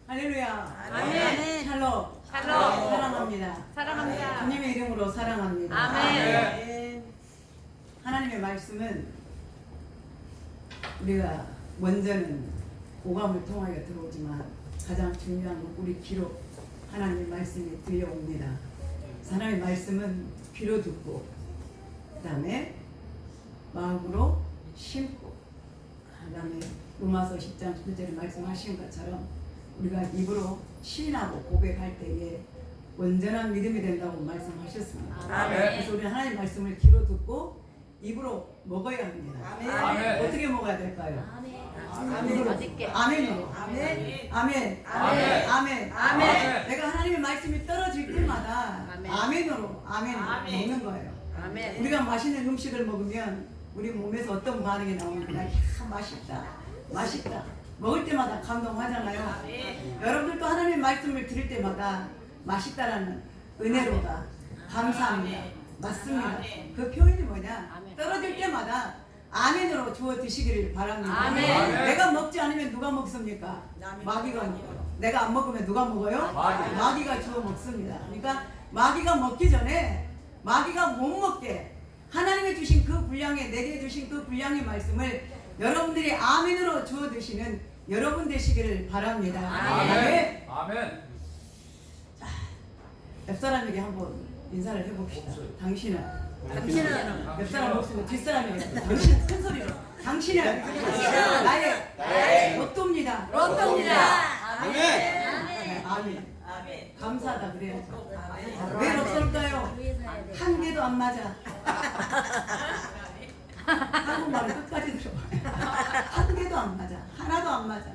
할렐루야. 아멘. 샬롬. 샬롬. 사랑합니다. 사랑합니다. 주님의 이름으로 사랑합니다. 아멘. 하나님의 말씀은 우리가 먼저는 오감을 통하여 들어오지만 가장 중요한 건 우리 귀로 하나님의 말씀이 들려옵니다. 하나님의 말씀은 귀로 듣고 그 다음에 마음으로 심고 그 다음에 로마서 10장 9절에 말씀하신 것처럼 우리가 입으로 시인하고 고백할 때에 온전한 믿음이 된다고 말씀하셨습니다. 아멘. 그래서 우리는 하나님 말씀을 귀로 듣고 입으로 먹어야 합니다. 아멘. 어떻게 먹어야 될까요? 아멘. 맛있게. 아멘으로. 아멘. 아멘. 아멘. 아멘. 아멘. 내가 하나님의 말씀이 떨어질 때마다 아멘. 아멘으로 아멘 아멘. 먹는 거예요. 아멘. 우리가 맛있는 음식을 먹으면 우리 몸에서 어떤 반응이 나옵니까? 야, 맛있다. 맛있다. 먹을 때마다 감동하잖아요. 여러분들도 하나님의 말씀을 들을 때마다 맛있다라는 은혜로다. 감사합니다. 맞습니다. 그 표현이 뭐냐? 떨어질 때마다 아멘으로 주어 드시기를 바랍니다. 아멘. 내가 먹지 않으면 누가 먹습니까? 마귀가 먹어요. 내가 안 먹으면 누가 먹어요? 마귀가 주어 먹습니다. 그러니까 마귀가 먹기 전에 마귀가 못 먹게 하나님이 주신 그 분량에 내게 주신 그 분량의 말씀을 여러분들이 아멘으로 주어 드시는 여러분 되시기를 바랍니다. 아멘. 아멘. 옆 사람에게 한번 인사를 해봅시다. 당신은 옆 사람 목소리 뒷사람에게 당신 큰 소리로 당신은 나의 로또입니다. 로또입니다. 네, 아멘. 감사하다 그래야죠. 왜 로또일까요? 한 개도 안 맞아. 한국말을 끝까지 들어봐요. 한 개도 안 맞아. 하나도 안 맞아.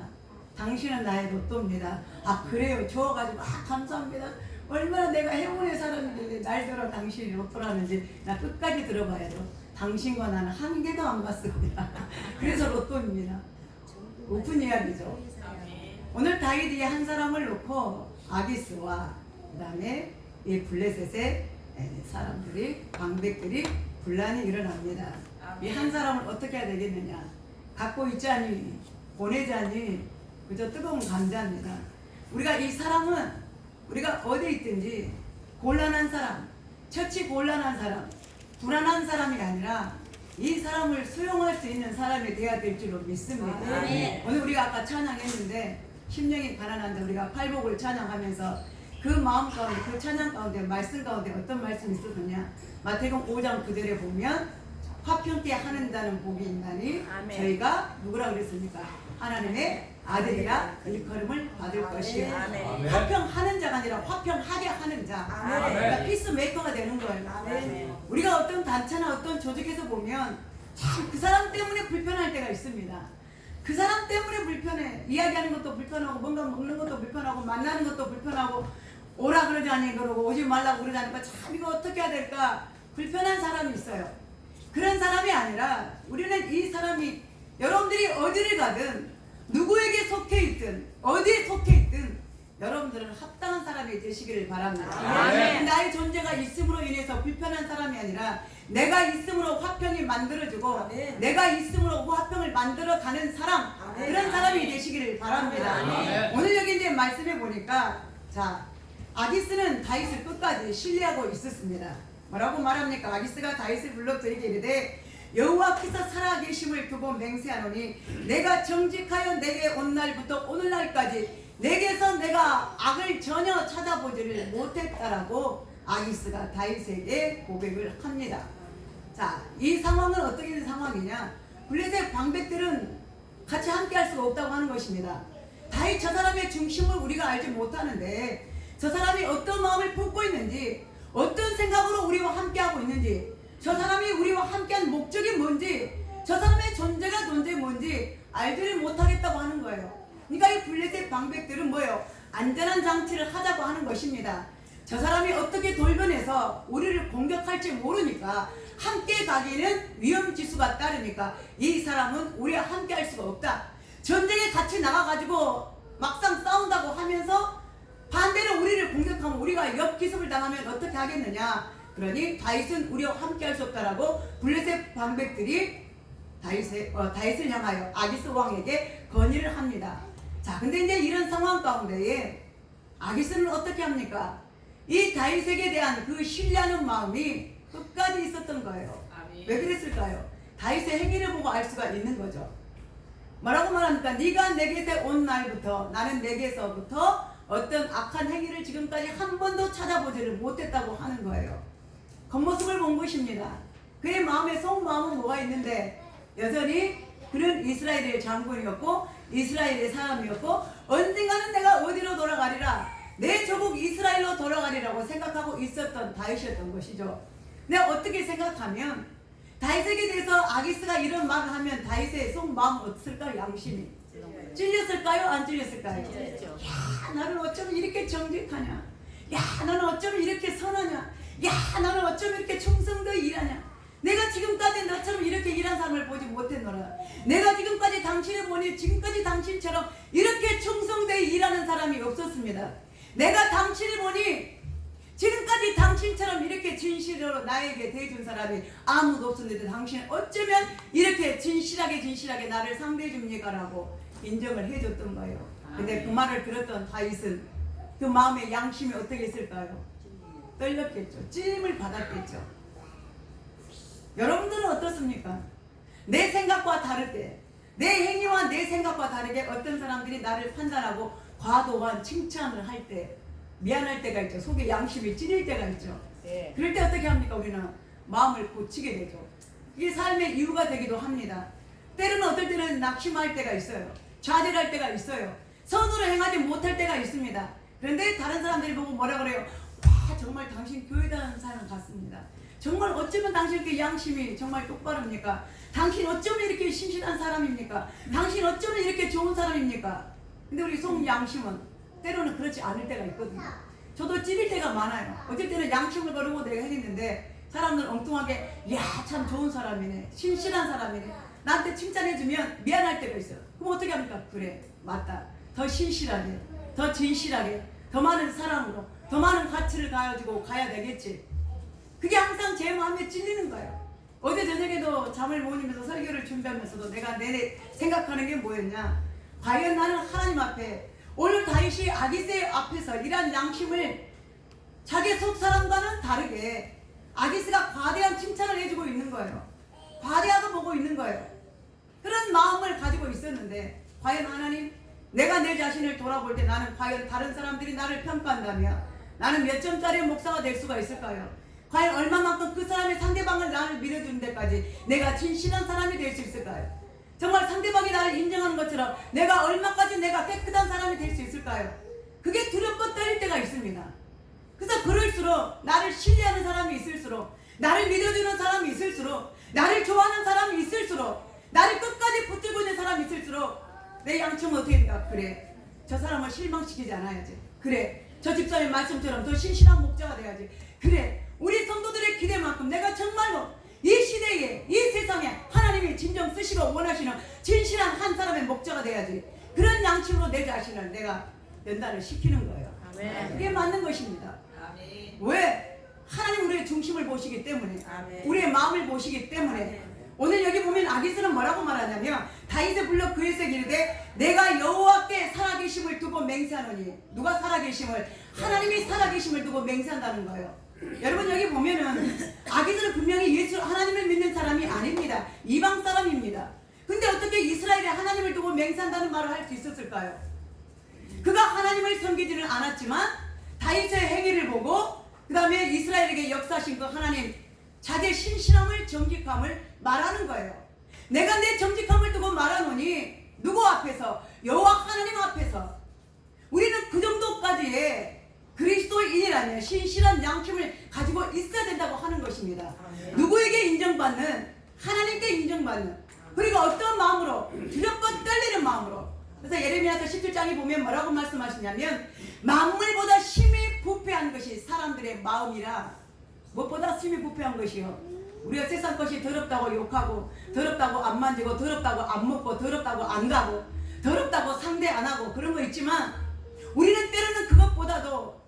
당신은 나의 로또입니다. 아 그래요. 좋아가지고 감사합니다. 얼마나 내가 행운의 사람인데 날 들어 당신이 로또라는지 나 끝까지 들어봐야죠. 당신과 나는 한 개도 안 맞습니다. 그래서 로또입니다. 오픈 이야기죠. 오늘 다윗이 한 사람을 놓고 아기스와 그 다음에 이 블레셋의 사람들이 방백들이 분란이 일어납니다. 이 한 사람을 어떻게 해야 되겠느냐? 갖고 있자니 보내자니 그저 뜨거운 감자입니다. 우리가 이 사람은 우리가 어디 있든지 곤란한 사람, 처치 곤란한 사람, 불안한 사람이 아니라 이 사람을 수용할 수 있는 사람이 되어야 될 줄로 믿습니다. 아멘. 오늘 우리가 아까 찬양했는데 심령이 가난한 자 우리가 팔복을 찬양하면서 그 마음 가운데 그 찬양 가운데 말씀 가운데 어떤 말씀이 있었느냐? 마태복음 5장 9절에 보면 화평케 하는 자는 복이 있나니 아멘. 저희가 누구라 그랬습니까? 하나님의 아들이라 일컬음을 받을 것이요. 아멘. 화평하는 자가 아니라 화평하게 하는 자. 그러니까 피스메이커가 되는 거예요. 아멘. 우리가 어떤 단체나 어떤 조직에서 보면 참 그 사람 때문에 불편할 때가 있습니다. 그 사람 때문에 불편해. 이야기하는 것도 불편하고 뭔가 먹는 것도 불편하고 만나는 것도 불편하고 오라 그러자니 그러고 오지 말라고 그러자니까 참 이거 어떻게 해야 될까 불편한 사람이 있어요. 그런 사람이 아니라 우리는 이 사람이 여러분들이 어디를 가든 누구에게 속해 있든 어디에 속해 있든 여러분들은 합당한 사람이 되시기를 바랍니다. 아멘. 나의 존재가 있음으로 인해서 불편한 사람이 아니라 내가 있음으로 화평이 만들어지고 아멘. 내가 있음으로 그 화평을 만들어가는 사람 아멘. 그런 사람이 되시기를 바랍니다. 아멘. 오늘 여기 이제 말씀해 보니까 자 아기스는 다윗을 끝까지 신뢰하고 있었습니다. 뭐라고 말합니까? 아기스가 다윗을 불러들이게 이르되 여호와께서 살아계심을 두고 맹세하노니 내가 정직하여 내게 온 날부터 오늘날까지 내게서 내가 악을 전혀 찾아보지를 못했다라고 아기스가 다윗에게 고백을 합니다. 자, 이 상황은 어떻게 된 상황이냐? 블레셋 방백들은 같이 함께 할 수가 없다고 하는 것입니다. 다윗 저 사람의 중심을 우리가 알지 못하는데 저 사람이 어떤 마음을 품고 있는지 어떤 생각으로 우리와 함께하고 있는지 저 사람이 우리와 함께한 목적이 뭔지 저 사람의 존재가 뭔지 알지를 못하겠다고 하는 거예요. 그러니까 이 블레셋 방백들은 뭐예요? 안전한 장치를 하자고 하는 것입니다. 저 사람이 어떻게 돌변해서 우리를 공격할지 모르니까 함께 가기는 위험지수가 따르니까 이 사람은 우리와 함께 할 수가 없다. 전쟁에 같이 나가가지고 막상 싸운다고 하면서 반대로 우리를 공격하면 우리가 역기습을 당하면 어떻게 하겠느냐? 그러니 다윗은 우리와 함께 할 수 없다라고 블레셋 방백들이 다윗을 향하여 아기스 왕에게 건의를 합니다. 자, 근데 이제 이런 상황 가운데에 아기스는 어떻게 합니까? 이 다윗에게 대한 그 신뢰하는 마음이 끝까지 있었던 거예요. 왜 그랬을까요? 다윗의 행위를 보고 알 수가 있는 거죠. 뭐라고 말합니까? 네가 내게서 온 날부터 나는 내게서부터 어떤 악한 행위를 지금까지 한 번도 찾아보지를 못했다고 하는 거예요. 겉모습을 본 것입니다. 그의 마음에 속마음은 뭐가 있는데 여전히 그는 이스라엘의 장군이었고 이스라엘의 사람이었고 언젠가는 내가 어디로 돌아가리라, 내 조국 이스라엘로 돌아가리라고 생각하고 있었던 다윗이었던 것이죠. 근데 어떻게 생각하면 다윗에게 대해서 아기스가 이런 말을 하면 다윗의 속마음 어땠을까요? 양심이 찔렸을까요? 안 찔렸을까요? 야, 나는 어쩌면 이렇게 정직하냐, 야, 나는 어쩌면 이렇게 선하냐, 야, 나는 어쩌면 이렇게 충성되어 일하냐, 내가 지금까지 너처럼 이렇게 일한 사람을 보지 못했노라, 내가 지금까지 당신을 보니 지금까지 당신처럼 이렇게 충성되어 일하는 사람이 없었습니다. 내가 당신을 보니 지금까지 당신처럼 이렇게 진실로 나에게 대해준 사람이 아무도 없었는데 당신은 어쩌면 이렇게 진실하게 나를 상대해 줍니까? 라고 인정을 해줬던 거예요. 근데 그 말을 들었던 다윗은 그 마음의 양심이 어떻게 했을까요? 떨렸겠죠. 찔림을 받았겠죠. 여러분들은 어떻습니까? 내 생각과 다를 때, 내 행위와 내 생각과 다르게 어떤 사람들이 나를 판단하고 과도한 칭찬을 할 때 미안할 때가 있죠. 속에 양심이 찔릴 때가 있죠. 네. 그럴 때 어떻게 합니까? 우리는 마음을 고치게 되죠. 이게 삶의 이유가 되기도 합니다. 때로는 어떨 때는 낙심할 때가 있어요. 좌절할 때가 있어요. 선으로 행하지 못할 때가 있습니다. 그런데 다른 사람들이 보고 뭐라 그래요? 와, 정말 당신 교회 다니는 사람 같습니다. 정말 어쩌면 당신 이렇게 양심이 정말 똑바릅니까? 당신 어쩌면 이렇게 신실한 사람입니까? 당신 어쩌면 이렇게 좋은 사람입니까? 근데 우리 속 양심은 때로는 그렇지 않을 때가 있거든요. 저도 찔릴 때가 많아요. 어쩔 때는 양심을 거르고 내가 했는데 사람들 엉뚱하게 야, 참 좋은 사람이네, 신실한 사람이네, 나한테 칭찬해주면 미안할 때가 있어요. 그럼 어떻게 합니까? 그래, 맞다, 더 신실하게, 더 진실하게, 더 많은 사랑으로, 더 많은 가치를 가지고 가야 되겠지. 그게 항상 제 마음에 찔리는 거예요. 어제 저녁에도 잠을 못 이면서 설교를 준비하면서도 내가 내내 생각하는 게 뭐였냐, 과연 나는 하나님 앞에 오늘 다윗이 아기스 앞에서 이러한 양심을 자기 속사람과는 다르게 아기스가 과대한 칭찬을 해주고 있는 거예요. 과대하게 보고 있는 거예요. 그런 마음을 가지고 있었는데 과연 하나님, 내가 내 자신을 돌아볼 때 나는 과연 다른 사람들이 나를 평가한다면 나는 몇 점짜리 목사가 될 수가 있을까요? 과연 얼마만큼 그 사람의 상대방을 나를 믿어주는 데까지 내가 진실한 사람이 될 수 있을까요? 정말 상대방이 나를 인정하는 것처럼 내가 얼마까지 내가 깨끗한 사람이 될 수 있을까요? 그게 두렵고 떨릴 때가 있습니다. 그래서 그럴수록 나를 신뢰하는 사람이 있을수록, 나를 믿어주는 사람이 있을수록, 나를 좋아하는 사람이 있을수록, 나를 끝까지 붙들고 있는 사람이 있을수록 내 양심은 어떻게 됩니까? 그래, 저 사람을 실망시키지 않아야지. 그래, 저 집사의 말씀처럼 더 신실한 목자가 돼야지. 그래, 우리 성도들의 기대만큼 내가 정말로 이 시대에, 이 세상에 하나님이 진정 쓰시고 원하시는 진실한 한 사람의 목자가 돼야지. 그런 양심으로 내 자신을 내가 연단을 시키는 거예요. 아멘. 그게 맞는 것입니다. 아멘. 왜? 하나님 우리의 중심을 보시기 때문에, 아멘. 우리의 마음을 보시기 때문에. 아멘. 오늘 여기 보면 아기스는 뭐라고 말하냐면 다윗의 불러 그에서 이르되 내가 여호와께 살아계심을 두고 맹세하노니. 누가 살아계심을? 하나님이 살아계심을 두고 맹세한다는 거예요. 여러분 여기 보면은 아기들은 분명히 예수 하나님을 믿는 사람이 아닙니다. 이방 사람입니다. 근데 어떻게 이스라엘에 하나님을 두고 맹세한다는 말을 할 수 있었을까요? 그가 하나님을 섬기지는 않았지만 다윗의 행위를 보고 그 다음에 이스라엘에게 역사하신 그 하나님, 자기의 신실함을, 정직함을 말하는 거예요. 내가 내 정직함을 두고 말하노니 누구 앞에서? 여호와 하나님 앞에서. 우리는 그 정도까지의 그리스도인이라면 신실한 양심을 가지고 있어야 된다고 하는 것입니다. 누구에게 인정받는? 하나님께 인정받는. 그리고 어떤 마음으로? 두렵고 떨리는 마음으로. 그래서 예레미야서 17장에 보면 뭐라고 말씀하시냐면 만물보다 심히 부패한 것이 사람들의 마음이라. 무엇보다 심히 부패한 것이요, 우리가 세상 것이 더럽다고 욕하고, 더럽다고 안 만지고, 더럽다고 안 먹고, 더럽다고 안 가고, 더럽다고 상대 안 하고 그런 거 있지만 우리는 때로는 그것보다도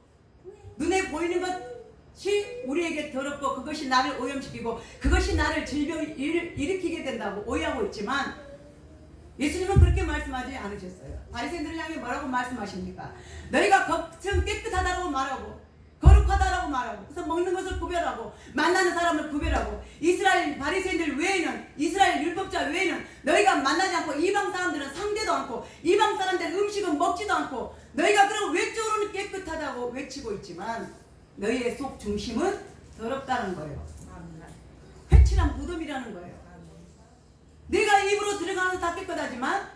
눈에 보이는 것이 우리에게 더럽고 그것이 나를 오염시키고 그것이 나를 질병을 일으키게 된다고 오해하고 있지만 예수님은 그렇게 말씀하지 않으셨어요. 바리새인들을 향해 뭐라고 말씀하십니까? 너희가 겉은 깨끗하다고 말하고 거룩하다라고 말하고 그래서 먹는 것을 구별하고 만나는 사람을 구별하고 이스라엘 바리새인들 외에는 이스라엘 율법자 외에는 너희가 만나지 않고 이방 사람들은 상대도 않고 이방 사람들은 음식은 먹지도 않고 너희가 그럼 외적으로는 깨끗하다고 외치고 있지만 너희의 속 중심은 더럽다는 거예요. 회칠한 무덤이라는 거예요. 네가 입으로 들어가는 다 깨끗하지만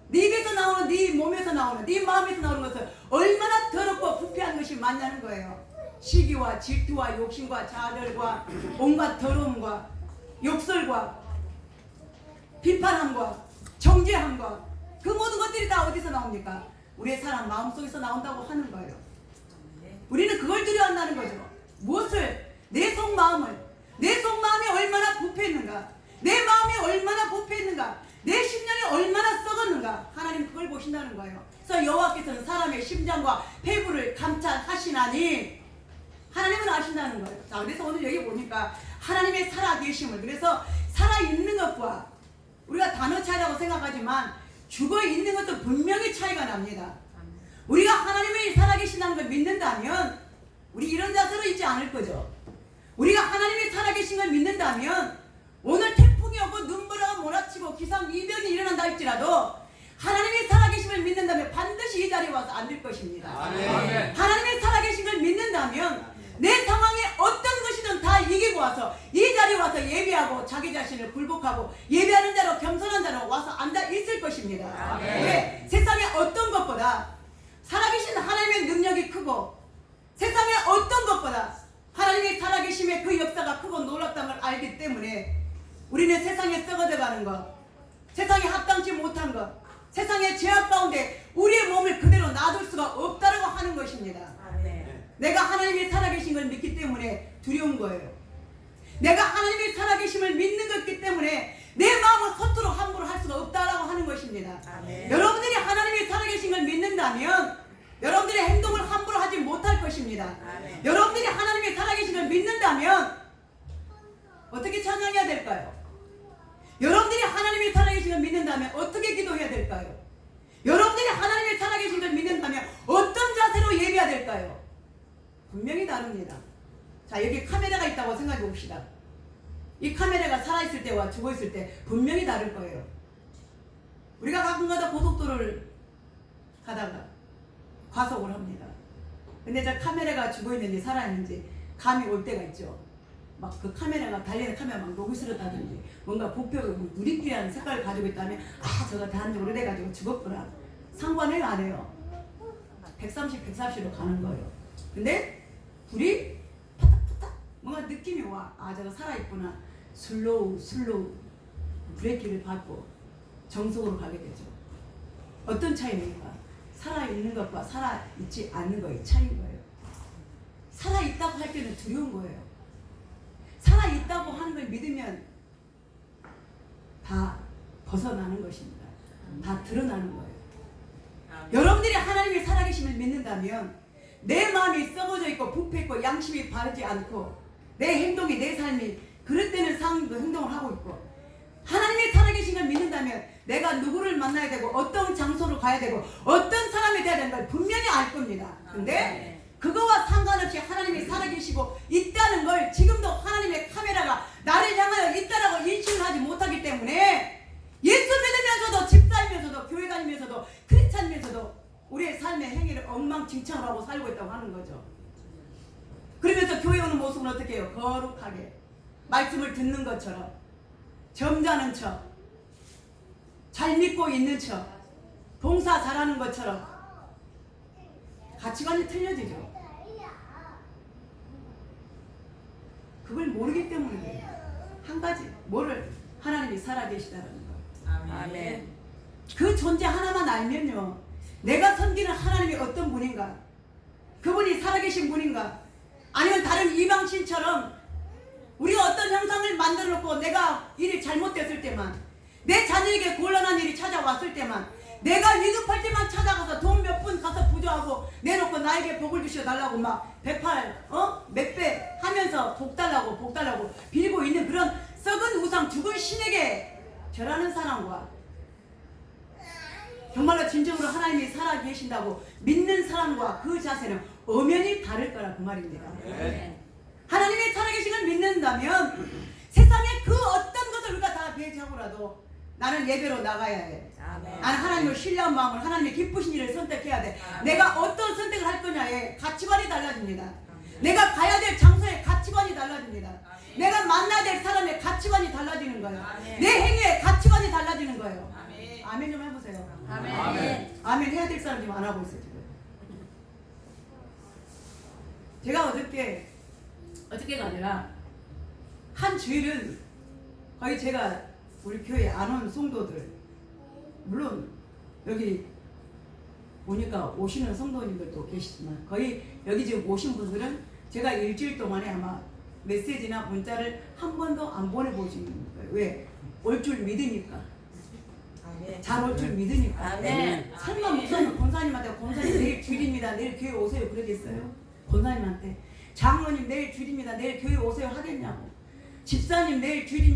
네 입에서 나오는 네 몸에서 나오는 네 마음에서 나오는 것은 얼마나 더럽고 부패한 것이 많냐는 거예요. 시기와 질투와 욕심과 자결과 온갖 더러움과 욕설과 비판함과 정죄함과 그 모든 것들이 다 어디서 나옵니까? 우리의 사람 마음속에서 나온다고 하는 거예요. 우리는 그걸 두려워한다는 거죠. 무엇을? 내 속마음을. 내 속마음이 얼마나 부패했는가, 내 마음이 얼마나 부패했는가, 내 심령이 얼마나 썩었는가, 하나님 그걸 보신다는 거예요. 그래서 여호와께서는 사람의 심장과 폐부를 감찰하시나니 하나님은 아신다는 거예요. 자, 그래서 오늘 여기 보니까 하나님의 살아계심을, 그래서 살아있는 것과 우리가 단어 차이라고 생각하지만 죽어있는 것도 분명히 차이가 납니다. 우리가 하나님이 살아계신다는 걸 믿는다면 우리 이런 자세로 있지 않을 거죠. 우리가 하나님이 살아계신 걸 믿는다면 오늘 태풍이 오고 눈보라가 몰아치고 기상이변이 일어난다 할지라도 하나님이 살아계심을 믿는다면 반드시 이 자리에 와서 앉을 것입니다. 아멘. 하나님이 살아계신 걸 믿는다면 내 상황에 어떤 것이든 다 이기고 와서 이 자리에 와서 예배하고 자기 자신을 굴복하고 예배하는 자로 겸손한 자로 와서 앉아 있을 것입니다. 아멘. 왜? 세상에 어떤 것보다 살아계신 하나님의 능력이 크고 세상에 어떤 것보다 하나님의 살아계심의 그 역사가 크고 놀랍다는 걸 알기 때문에 우리는 세상에 썩어져 가는 것, 세상에 합당치 못한 것, 세상의 죄악 가운데 우리의 몸을 그대로 놔둘 수가 없다라고 하는 것입니다. 내가 하나님이 살아계신 걸 믿기 때문에 두려운 거예요. 내가 하나님이 살아계심을 믿는 것이기 때문에 내 마음을 허투루 함부로 할 수가 없다라고 하는 것입니다. 여러분들이 하나님이 살아계신 걸 믿는다면 여러분들의 행동을 함부로 하지 못할 것입니다. 여러분들이 하나님이 살아계신 걸 믿는다면 어떻게 찬양해야 될까요? 여러분들이 하나님이 살아계신 걸 믿는다면 어떻게 기도해야 될까요? 여러분들이 하나님이 살아계신 걸 믿는다면 어떤 자세로 예배해야 될까요? 분명히 다릅니다. 자, 여기 카메라가 있다고 생각해 봅시다. 이 카메라가 살아있을 때와 죽어있을 때 분명히 다를 거예요. 우리가 가끔가다 고속도로를 가다가 과속을 합니다. 근데 저 카메라가 죽어있는지 살아있는지 감이 올 때가 있죠. 막 그 카메라가 달리는 카메라 막 녹이스럽다든지 뭔가 부표가 누리끼리한 색깔을 가지고 있다면 아 저거 대한지 오래돼가지고 죽었구나. 상관을 안 해요. 130, 140로 가는 거예요. 근데 불이 파닥파닥 뭔가 느낌이 와. 아 저거 살아있구나. 슬로우 브레이크를 밟고 정속으로 가게 되죠. 어떤 차이입니까? 살아있는 것과 살아있지 않는 것의 차이인 거예요. 살아있다고 할 때는 두려운 거예요. 살아있다고 하는 걸 믿으면 다 벗어나는 것입니다. 다 드러나는 거예요. 여러분들이 하나님의 살아계심을 믿는다면 내 마음이 썩어져 있고 부패있고 양심이 바르지 않고 내 행동이 내 삶이 그럴 때는 상황도 행동을 하고 있고 하나님의 살아계신 걸 믿는다면 내가 누구를 만나야 되고 어떤 장소로 가야 되고 어떤 사람이 돼야 되는 걸 분명히 알 겁니다. 근데 그거와 상관없이 하나님이 살아계시고 있다는 걸 지금도 하나님의 카메라가 나를 향하여 있다라고 인식을 하지 못하기 때문에 예수 믿으면서도 집 살면서도 교회 다니면서도 크리스찬이면서도 우리의 삶의 행위를 엉망진창을 하고 살고 있다고 하는 거죠. 그러면서 교회 오는 모습은 어떻게 해요? 거룩하게 말씀을 듣는 것처럼 점잖은 척, 잘 믿고 있는 척, 봉사 잘하는 것처럼 가치관이 틀려지죠. 그걸 모르기 때문에 그래요. 한 가지 뭐를 하나님이 살아계시다는 거. 아멘. 그 존재 하나만 알면요, 내가 섬기는 하나님이 어떤 분인가, 그분이 살아계신 분인가, 아니면 다른 이방신처럼 우리가 어떤 형상을 만들어 놓고 내가 일이 잘못됐을 때만, 내 자녀에게 곤란한 일이 찾아왔을 때만, 내가 위급할 때만 찾아가서 돈 몇 푼 가서 부조하고 내놓고 나에게 복을 주셔달라고 막 108, 몇 배 하면서 복 달라고 빌고 있는 그런 썩은 우상 죽은 신에게 절하는 사람과 정말로 진정으로 하나님이 살아 계신다고 믿는 사람과 그 자세는 엄연히 다를 거라 그 말입니다. 하나님이 살아계신 걸 믿는다면 세상의 그 어떤 것을 우리가 다 배제하고라도 나는 예배로 나가야 해. 나는 하나님을 신뢰한 마음으로 하나님의 기쁘신 일을 선택해야 돼. 내가 어떤 선택을 할 거냐에 가치관이 달라집니다. 내가 가야 될 장소의 가치관이 달라집니다. 내가 만나야 될 사람의 가치관이 달라지는 거예요. 내 행위의 가치관이 달라지는 거예요. 아멘 좀 해보세요. 아멘. 아멘 해야 될 사람 지금 안 하고 있어요. 지금. 제가 어저께가 아니라 한 주일은 거의 제가 우리 교회 안 온 성도들, 물론 여기 보니까 오시는 성도님들도 계시지만 거의 여기 지금 오신 분들은 제가 일주일 동안에 아마 메시지나 문자를 한 번도 안 보내보시는 거예요. 왜? 올 줄 믿으니까. 잘 올 줄 믿으니까. 아멘. 설마 목사님, 권사님한테 권사님 내일 주일입니다. 내일 교회 오세요. 그러겠어요? 권사님한테 장로님 내일 주일입니다. 내일 교회 오세요 하겠냐고. 집사님 내일 주일입니다.